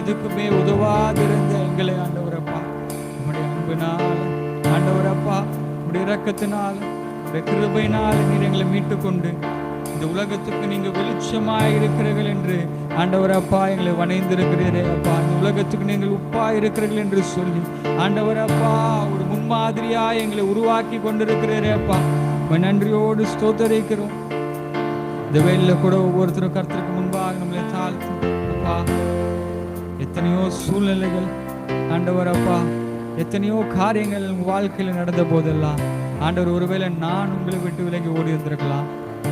எதுக்குமே உதவாதிருந்த எங்களை ஆண்டவரப்பா உம்முடைய அன்பினால ஆண்டவரப்பா உம்முடைய இரக்கத்தினால உம்முடைய கிருபையினால நீர் எங்களை மீட்டு கொண்டு இந்த உலகத்துக்கு நீங்க வெளிச்சமாய் இருக்கிறீர்கள் என்று ஆண்டவரப்பா எங்களை வணைந்திருக்கிறீரே அப்பா. இந்த உலகத்துக்கு நீங்கள் உப்பா இருக்கிறீர்கள் என்று சொல்லி ஆண்டவரப்பா ஒரு முன்மாதிரியா எங்களை உருவாக்கி கொண்டிருக்கிறீரே அப்பா. நன்றியோடு ஸ்தோத்தரிக்கிறோம். இந்த வேலையில கூட ஒவ்வொருத்தரும் கர்த்தருக்கு முன்பாக நம்மளை தாழ்த்தும் அப்பா. எத்தனையோ சூழ்நிலைகள் ஆண்டவரப்பா, எத்தனையோ காரியங்கள் உங்க வாழ்க்கையில் நடந்த போதெல்லாம் ஆண்டவர் ஒருவேளை நான் உங்களை விட்டு விலகி ஓடி இருந்திருக்கலாம்.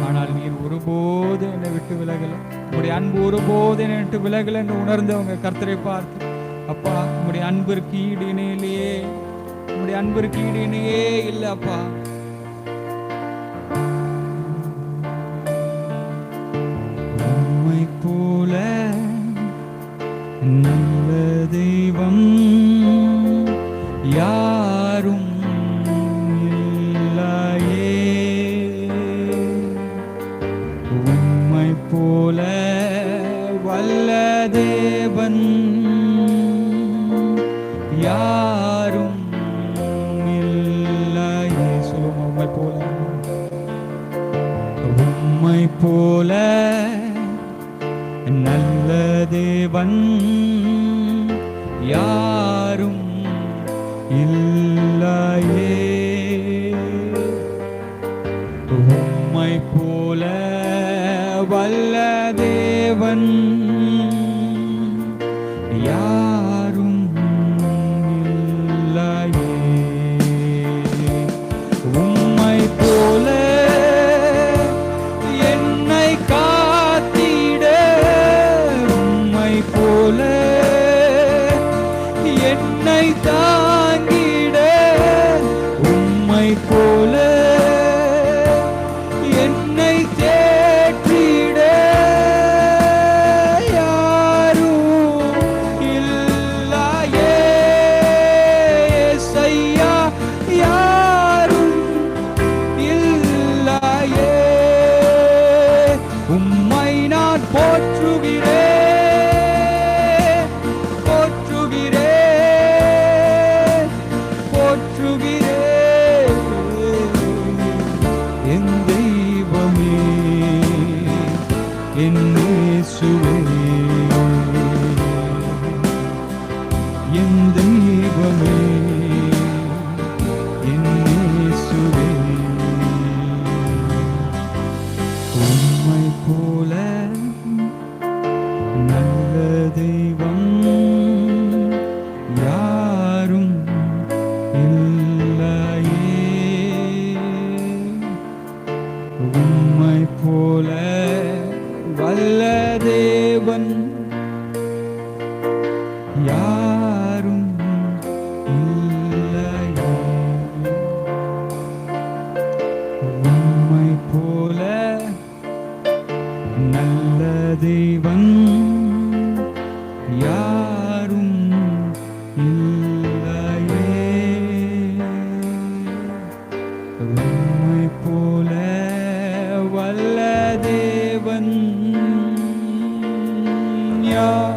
ஆனால் நீர் ஒருபோது என்னை விட்டு விலகல, உங்களுடைய அன்பு ஒருபோது என்னை விட்டு விலகல என்று உணர்ந்தவங்க கர்த்தரை பார்த்து அப்பா உங்களுடைய அன்பிற்கு ஈடு இணையிலேயே, உங்களுடைய அன்பிற்கு ஈடு இணையே இல்லை அப்பா. உம்மை போல நல்ல தெய்வம் யாரும் இல்லையே, உம்மை போல வல்ல தேவன் யாரும் இல்லையே. சொல்லுவோம், உம்மை போல, உம்மை போல நல்ல தேவன் யாரும் இல்லையே, உம்மை போல வல்ல தேவன் யாரும் இல்லையே. உம்மை போல என்னை காத்திட, உம்மை போல என்னை தாங்கிட, உம்மை போல என்னை தேற்றிட யாரும் இல்லையே. யேசையா யாரும் இல்லையே. உம்மை நான் போற்றுகிறேன், போற்றுகிறேன், போற்றுகிறேன். என் தெய்வமே, என் இயேசுவே, என் தெய்வமே, என் இயேசுவே. உம்மை போல நல்ல தெய்வம் யாரும் இல்லையே, உம்மை போல வல்ல தேவன் யாரும் இல்லையே, உம்மை போல நல்ல தெய்வன் யாரும் இல்லையே, உம்மை போல வல்ல தேவன் யாரும்